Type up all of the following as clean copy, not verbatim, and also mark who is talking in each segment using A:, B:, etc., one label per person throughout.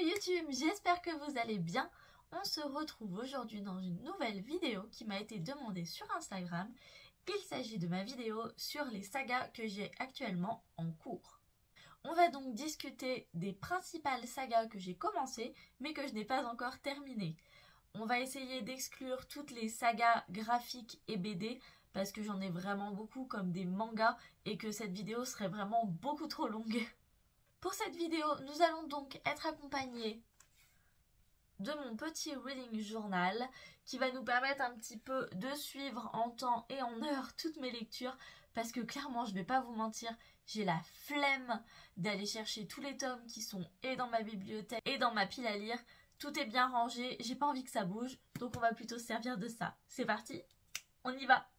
A: YouTube, j'espère que vous allez bien. On se retrouve aujourd'hui dans une nouvelle vidéo qui m'a été demandée sur Instagram. Il s'agit de ma vidéo sur les sagas que j'ai actuellement en cours. On va donc discuter des principales sagas que j'ai commencées mais que je n'ai pas encore terminées. On va essayer d'exclure toutes les sagas graphiques et BD parce que j'en ai vraiment beaucoup comme des mangas et que cette vidéo serait vraiment beaucoup trop longue. Pour cette vidéo, nous allons donc être accompagnés de mon petit reading journal qui va nous permettre un petit peu de suivre en temps et en heure toutes mes lectures parce que clairement, je vais pas vous mentir, j'ai la flemme d'aller chercher tous les tomes qui sont et dans ma bibliothèque et dans ma pile à lire. Tout est bien rangé, j'ai pas envie que ça bouge, donc on va plutôt se servir de ça. C'est parti, on y va!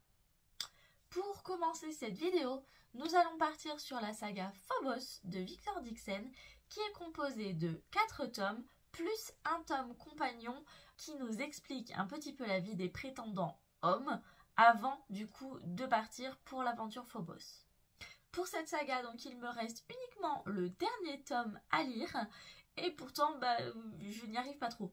A: Pour commencer cette vidéo, nous allons partir sur la saga Phobos de Victor Dixon qui est composée de 4 tomes plus un tome compagnon qui nous explique un petit peu la vie des prétendants hommes avant du coup de partir pour l'aventure Phobos. Pour cette saga, donc il me reste uniquement le dernier tome à lire et pourtant je n'y arrive pas trop.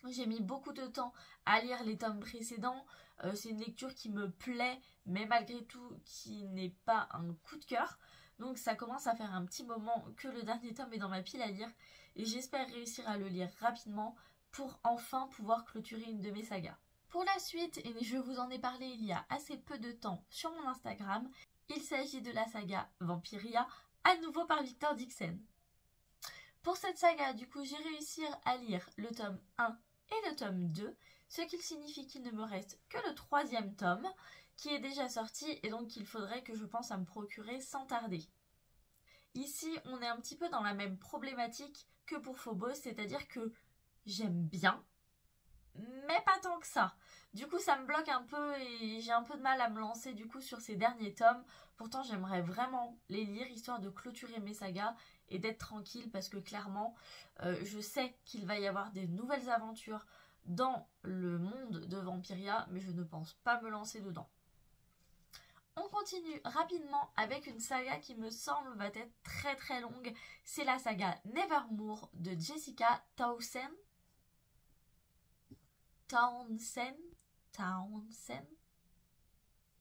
A: J'ai mis beaucoup de temps à lire les tomes précédents, c'est une lecture qui me plaît mais malgré tout qui n'est pas un coup de cœur. Donc ça commence à faire un petit moment que le dernier tome est dans ma pile à lire et j'espère réussir à le lire rapidement pour enfin pouvoir clôturer une de mes sagas. Pour la suite, et je vous en ai parlé il y a assez peu de temps sur mon Instagram, il s'agit de la saga Vampiria, à nouveau par Victor Dixon. Pour cette saga, du coup, j'ai réussi à lire le tome 1 et le tome 2, ce qui signifie qu'il ne me reste que le 3e tome, qui est déjà sorti et donc il faudrait que je pense à me procurer sans tarder. Ici, on est un petit peu dans la même problématique que pour Phobos, c'est-à-dire que j'aime bien, mais pas tant que ça. Du coup, ça me bloque un peu et j'ai un peu de mal à me lancer du coup sur ces derniers tomes. Pourtant, j'aimerais vraiment les lire histoire de clôturer mes sagas et d'être tranquille parce que clairement, je sais qu'il va y avoir des nouvelles aventures dans le monde de Vampiria, mais je ne pense pas me lancer dedans. On continue rapidement avec une saga qui me semble va être très très longue. C'est la saga Nevermore de Jessica Townsend.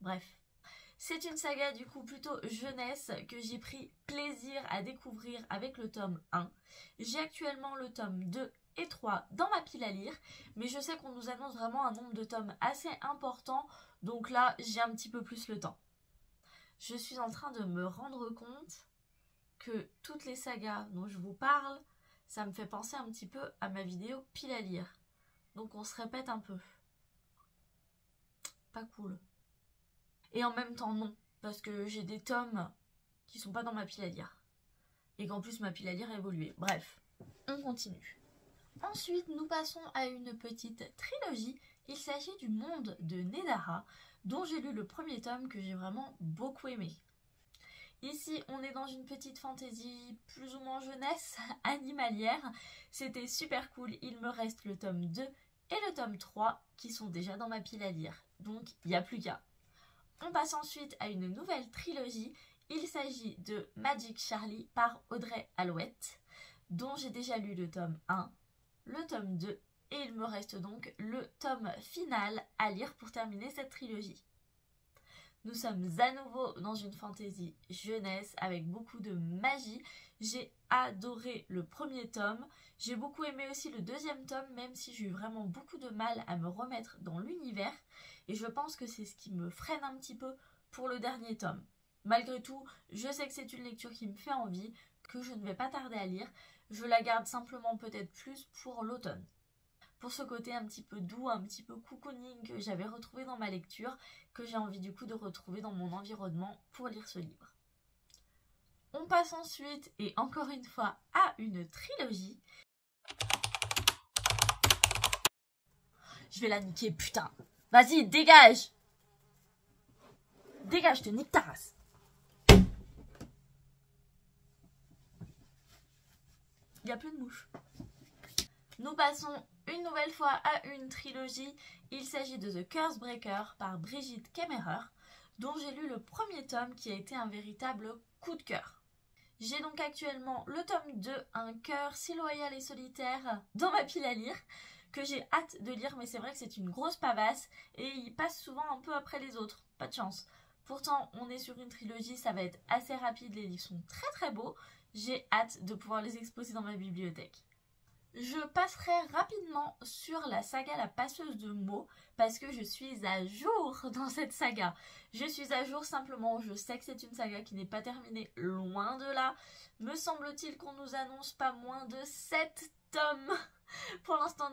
A: Bref. C'est une saga du coup plutôt jeunesse que j'ai pris plaisir à découvrir avec le tome 1. J'ai actuellement le tome 2 et 3 dans ma pile à lire, mais je sais qu'on nous annonce vraiment un nombre de tomes assez important, donc là j'ai un petit peu plus le temps. Je suis en train de me rendre compte que toutes les sagas dont je vous parle, ça me fait penser un petit peu à ma vidéo pile à lire. Donc on se répète un peu. Pas cool. Et en même temps non, parce que j'ai des tomes qui sont pas dans ma pile à lire. Et qu'en plus ma pile à lire a évolué. Bref, on continue. Ensuite, nous passons à une petite trilogie. Il s'agit du monde de Nedara, dont j'ai lu le premier tome que j'ai vraiment beaucoup aimé. Ici, on est dans une petite fantaisie plus ou moins jeunesse, animalière. C'était super cool. Il me reste le tome 2 et le tome 3 qui sont déjà dans ma pile à lire. Donc, il n'y a plus qu'à. On passe ensuite à une nouvelle trilogie. Il s'agit de Magic Charlie par Audrey Alouette, dont j'ai déjà lu le tome 1, le tome 2 et il me reste donc le tome final à lire pour terminer cette trilogie. Nous sommes à nouveau dans une fantaisie jeunesse avec beaucoup de magie. J'ai adoré le premier tome. J'ai beaucoup aimé aussi le deuxième tome, même si j'ai eu vraiment beaucoup de mal à me remettre dans l'univers. Et je pense que c'est ce qui me freine un petit peu pour le dernier tome. Malgré tout, je sais que c'est une lecture qui me fait envie, que je ne vais pas tarder à lire. Je la garde simplement peut-être plus pour l'automne. Pour ce côté un petit peu doux, un petit peu cocooning que j'avais retrouvé dans ma lecture, que j'ai envie du coup de retrouver dans mon environnement pour lire ce livre. On passe ensuite, et encore une fois, à une trilogie. Je vais la niquer, putain. Vas-y, dégage. Dégage, je te nique ta race. Il y a plein de mouches. Nous passons une nouvelle fois à une trilogie. Il s'agit de The Cursebreaker par Brigitte Kemmerer, dont j'ai lu le premier tome qui a été un véritable coup de cœur. J'ai donc actuellement le tome 2, Un cœur si loyal et solitaire, dans ma pile à lire, que j'ai hâte de lire, mais c'est vrai que c'est une grosse pavasse et il passe souvent un peu après les autres, pas de chance. Pourtant, on est sur une trilogie, ça va être assez rapide, les livres sont très très beaux, j'ai hâte de pouvoir les exposer dans ma bibliothèque. Je passerai rapidement sur la saga La Passeuse de mots parce que je suis à jour dans cette saga. Je suis à jour simplement, je sais que c'est une saga qui n'est pas terminée, loin de là. Me semble-t-il qu'on nous annonce pas moins de 7 tomes. Pour l'instant,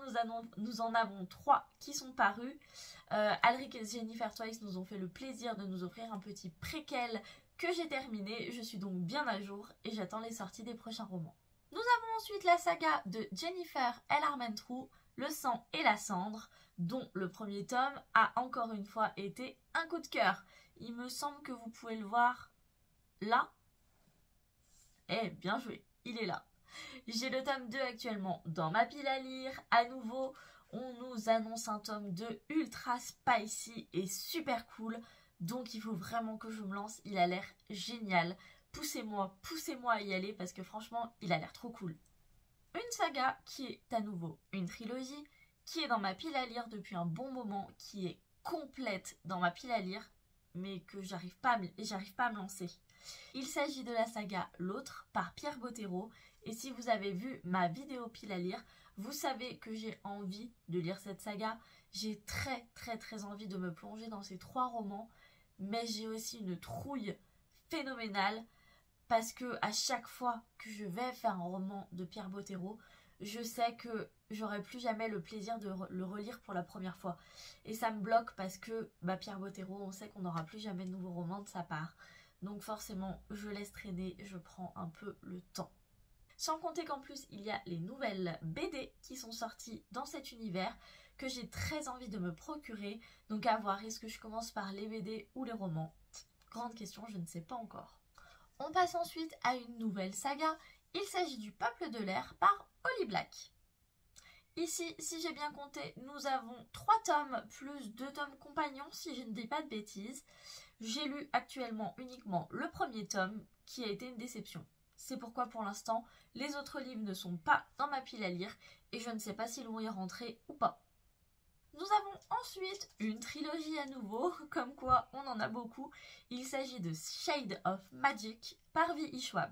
A: nous en avons 3 qui sont parus. Alric et Jennifer Twice nous ont fait le plaisir de nous offrir un petit préquel que j'ai terminé. Je suis donc bien à jour et j'attends les sorties des prochains romans. Nous avons ensuite la saga de Jennifer L. Armentrout, Le sang et la cendre, dont le premier tome a encore une fois été un coup de cœur. Il me semble que vous pouvez le voir là. Eh, bien joué, il est là. J'ai le tome 2 actuellement dans ma pile à lire. À nouveau, on nous annonce un tome 2 ultra spicy et super cool. Donc il faut vraiment que je me lance, il a l'air génial. Poussez-moi à y aller parce que franchement, il a l'air trop cool. Une saga qui est à nouveau une trilogie, qui est dans ma pile à lire depuis un bon moment, qui est complète dans ma pile à lire, mais que j'arrive pas à me lancer. Il s'agit de la saga L'autre par Pierre Bottero, et si vous avez vu ma vidéo pile à lire, vous savez que j'ai envie de lire cette saga. J'ai très envie de me plonger dans ces 3 romans, mais j'ai aussi une trouille phénoménale parce que à chaque fois que je vais faire un roman de Pierre Bottero, je sais que j'aurai plus jamais le plaisir de le relire pour la première fois. Et ça me bloque parce que Pierre Bottero, on sait qu'on n'aura plus jamais de nouveaux romans de sa part. Donc forcément, je laisse traîner, je prends un peu le temps. Sans compter qu'en plus, il y a les nouvelles BD qui sont sorties dans cet univers que j'ai très envie de me procurer. Donc à voir, est-ce que je commence par les BD ou les romans? Grande question, je ne sais pas encore. On passe ensuite à une nouvelle saga. Il s'agit du Peuple de l'air par Holly Black. Ici, si j'ai bien compté, nous avons 3 tomes plus 2 tomes compagnons, si je ne dis pas de bêtises. J'ai lu actuellement uniquement le premier tome, qui a été une déception. C'est pourquoi pour l'instant, les autres livres ne sont pas dans ma pile à lire, et je ne sais pas s'ils vont y rentrer ou pas. Nous avons ensuite une trilogie à nouveau, comme quoi on en a beaucoup. Il s'agit de Shade of Magic par V.E. Schwab.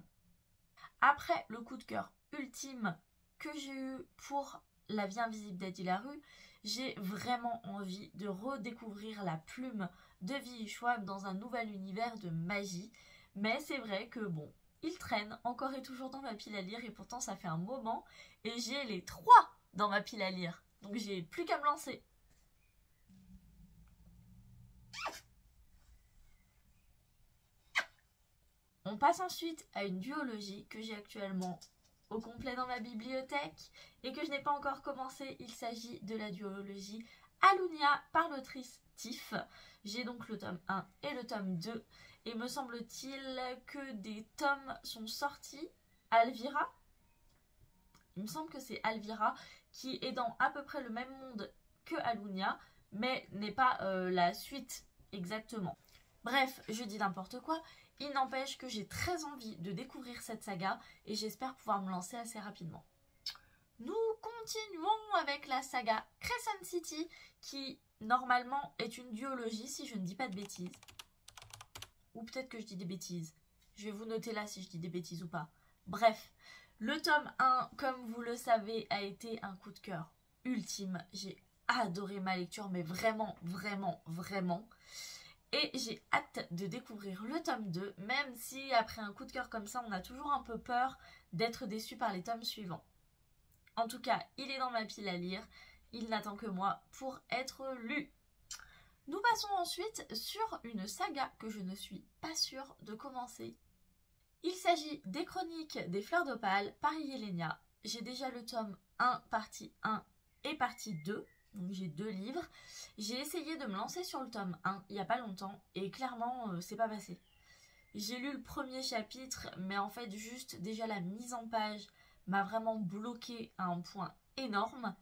A: Après le coup de cœur ultime que j'ai eu pour La vie invisible d'Eddie Larue, j'ai vraiment envie de redécouvrir la plume de V.E. Schwab dans un nouvel univers de magie. Mais c'est vrai que bon, il traîne encore et toujours dans ma pile à lire et pourtant ça fait un moment et j'ai les 3 dans ma pile à lire. Donc j'ai plus qu'à me lancer. On passe ensuite à une duologie que j'ai actuellement au complet dans ma bibliothèque et que je n'ai pas encore commencé. Il s'agit de la duologie Alunia par l'autrice Tiff. J'ai donc le tome 1 et le tome 2 et me semble-t-il que des tomes sont sortis. Alvira, il me semble que c'est Alvira qui est dans à peu près le même monde que Alunia mais n'est pas la suite exactement. Bref, je dis n'importe quoi. Il n'empêche que j'ai très envie de découvrir cette saga et j'espère pouvoir me lancer assez rapidement. Nous continuons avec la saga Crescent City qui normalement est une duologie si je ne dis pas de bêtises. Ou peut-être que je dis des bêtises. Je vais vous noter là si je dis des bêtises ou pas. Bref, le tome 1, comme vous le savez, a été un coup de cœur ultime. J'ai adoré ma lecture, mais vraiment. Et j'ai hâte de découvrir le tome 2, même si après un coup de cœur comme ça, on a toujours un peu peur d'être déçu par les tomes suivants. En tout cas, il est dans ma pile à lire, il n'attend que moi pour être lu. Nous passons ensuite sur une saga que je ne suis pas sûre de commencer. Il s'agit des Chroniques des Fleurs d'Opale par Yelenia. J'ai déjà le tome 1, partie 1 et partie 2. Donc j'ai 2 livres. J'ai essayé de me lancer sur le tome 1 il n'y a pas longtemps et clairement c'est pas passé. J'ai lu le premier chapitre mais en fait juste déjà la mise en page m'a vraiment bloqué à un point énorme.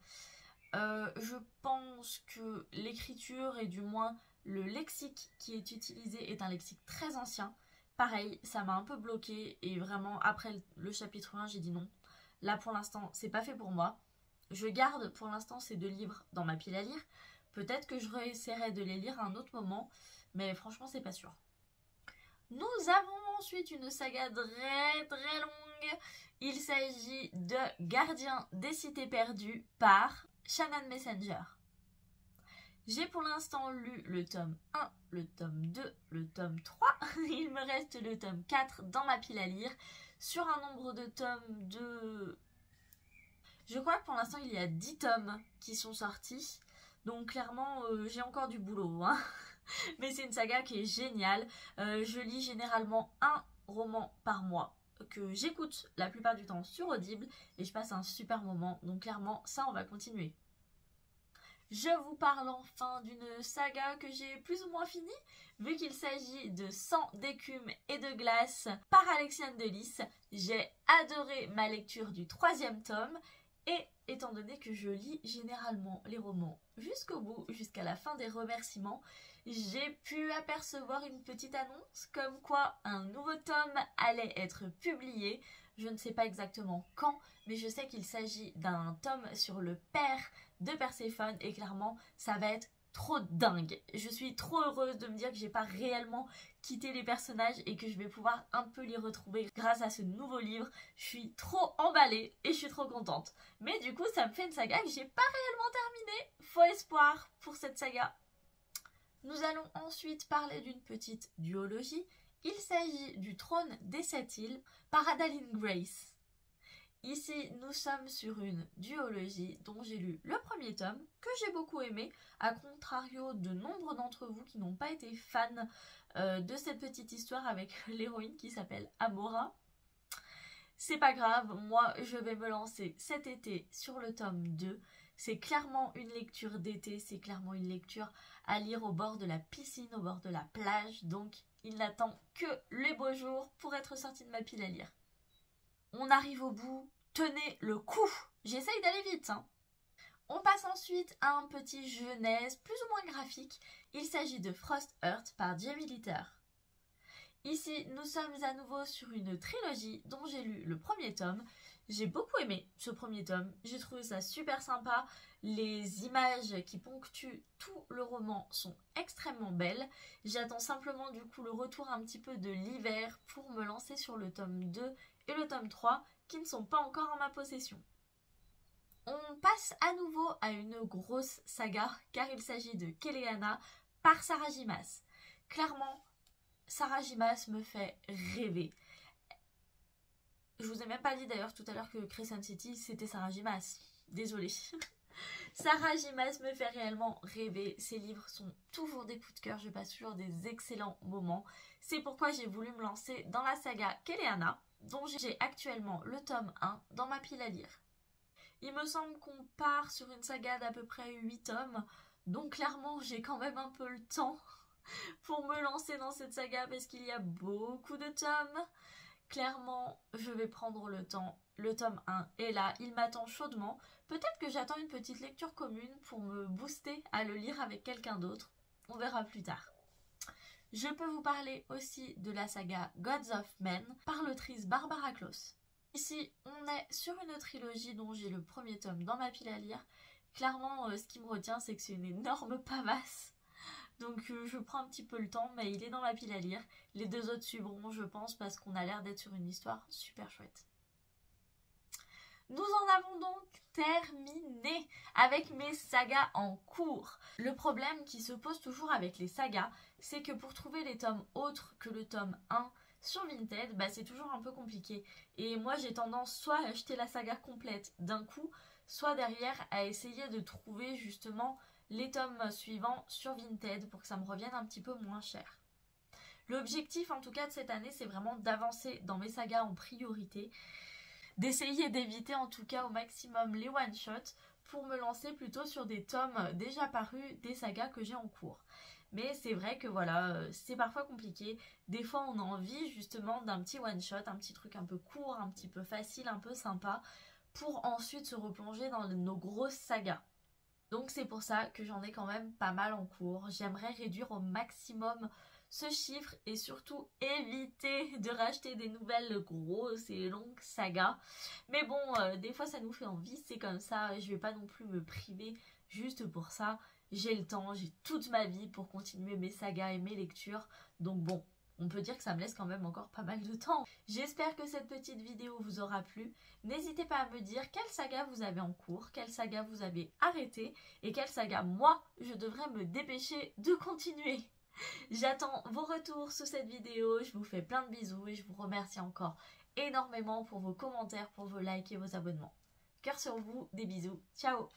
A: Je pense que l'écriture et du moins le lexique qui est utilisé est un lexique très ancien pareil, ça m'a un peu bloqué et vraiment après le chapitre 1, j'ai dit non. Là pour l'instant, c'est pas fait pour moi. Je garde pour l'instant ces 2 livres dans ma pile à lire. Peut-être que je réessayerai de les lire à un autre moment, mais franchement, c'est pas sûr. Nous avons ensuite une saga très longue. Il s'agit de Gardien des Cités Perdues par Shannon Messenger. J'ai pour l'instant lu le tome 1, le tome 2, le tome 3. Il me reste le tome 4 dans ma pile à lire. Sur un nombre de tomes de... Je crois que pour l'instant il y a 10 tomes qui sont sortis. Donc clairement j'ai encore du boulot. Hein. Mais c'est une saga qui est géniale. Je lis généralement un roman par mois que j'écoute la plupart du temps sur Audible. Et je passe un super moment. Donc clairement ça on va continuer. Je vous parle enfin d'une saga que j'ai plus ou moins finie, vu qu'il s'agit de Sang d'écume et de glace par Alexiane Delis. J'ai adoré ma lecture du 3e tome et étant donné que je lis généralement les romans jusqu'au bout, jusqu'à la fin des remerciements, j'ai pu apercevoir une petite annonce comme quoi un nouveau tome allait être publié. Je ne sais pas exactement quand, mais je sais qu'il s'agit d'un tome sur le père de Perséphone et clairement ça va être trop dingue. Je suis trop heureuse de me dire que j'ai pas réellement quitté les personnages et que je vais pouvoir un peu les retrouver grâce à ce nouveau livre. Je suis trop emballée et je suis trop contente. Mais du coup ça me fait une saga que j'ai pas réellement terminée. Faux espoir pour cette saga. Nous allons ensuite parler d'une petite duologie. Il s'agit du Trône des 7 îles par Adaline Grace. Ici, nous sommes sur une duologie dont j'ai lu le 1er tome, que j'ai beaucoup aimé, à contrario de nombre d'entre vous qui n'ont pas été fans de cette petite histoire avec l'héroïne qui s'appelle Amora. C'est pas grave, moi je vais me lancer cet été sur le tome 2. C'est clairement une lecture d'été, c'est clairement une lecture à lire au bord de la piscine, au bord de la plage, donc il n'attend que les beaux jours pour être sorti de ma pile à lire. On arrive au bout, tenez le coup. J'essaye d'aller vite. Hein. On passe ensuite à un petit jeunesse plus ou moins graphique. Il s'agit de Frost Heart par Jamie Litter. Ici, nous sommes à nouveau sur une trilogie dont j'ai lu le 1er tome. J'ai beaucoup aimé ce 1er tome. J'ai trouvé ça super sympa. Les images qui ponctuent tout le roman sont extrêmement belles. J'attends simplement du coup le retour un petit peu de l'hiver pour me lancer sur le tome 2 et le tome 3 qui ne sont pas encore en ma possession. On passe à nouveau à une grosse saga car il s'agit de Keleana par Sarah J. Maas. Clairement, Sarah J. Maas me fait rêver. Je vous ai même pas dit d'ailleurs tout à l'heure que Crescent City c'était Sarah J. Maas. Désolée. Sarah J. Maas me fait réellement rêver. Ses livres sont toujours des coups de cœur. Je passe toujours des excellents moments. C'est pourquoi j'ai voulu me lancer dans la saga Keleana, dont j'ai actuellement le tome 1 dans ma pile à lire. Il me semble qu'on part sur une saga d'à peu près 8 tomes, donc clairement j'ai quand même un peu le temps pour me lancer dans cette saga parce qu'il y a beaucoup de tomes. Clairement, je vais prendre le temps. Le tome 1 est là, il m'attend chaudement. Peut-être que j'attends une petite lecture commune pour me booster à le lire avec quelqu'un d'autre. On verra plus tard. Je peux vous parler aussi de la saga Gods of Men par l'autrice Barbara Kloss. Ici, on est sur une trilogie dont j'ai le 1er tome dans ma pile à lire. Clairement, ce qui me retient, c'est que c'est une énorme pavasse. Donc je prends un petit peu le temps, mais il est dans ma pile à lire. Les 2 autres suivront, je pense, parce qu'on a l'air d'être sur une histoire super chouette. Nous en avons donc terminé avec mes sagas en cours. Le problème qui se pose toujours avec les sagas, c'est que pour trouver les tomes autres que le tome 1 sur Vinted, c'est toujours un peu compliqué. Et moi j'ai tendance soit à acheter la saga complète d'un coup, soit derrière à essayer de trouver justement les tomes suivants sur Vinted pour que ça me revienne un petit peu moins cher. L'objectif en tout cas de cette année, c'est vraiment d'avancer dans mes sagas en priorité, d'essayer d'éviter en tout cas au maximum les one-shots pour me lancer plutôt sur des tomes déjà parus des sagas que j'ai en cours. Mais c'est vrai que voilà, c'est parfois compliqué. Des fois on a envie justement d'un petit one-shot, un petit truc un peu court, un petit peu facile, un peu sympa, pour ensuite se replonger dans nos grosses sagas. Donc c'est pour ça que j'en ai quand même pas mal en cours. J'aimerais réduire au maximum ce chiffre et surtout éviter de racheter des nouvelles grosses et longues sagas. Mais bon, des fois ça nous fait envie, c'est comme ça, je vais pas non plus me priver juste pour ça. J'ai le temps, j'ai toute ma vie pour continuer mes sagas et mes lectures, donc bon. On peut dire que ça me laisse quand même encore pas mal de temps. J'espère que cette petite vidéo vous aura plu. N'hésitez pas à me dire quelle saga vous avez en cours, quelle saga vous avez arrêté et quelle saga moi je devrais me dépêcher de continuer. J'attends vos retours sous cette vidéo, je vous fais plein de bisous et je vous remercie encore énormément pour vos commentaires, pour vos likes et vos abonnements. Cœur sur vous, des bisous, ciao!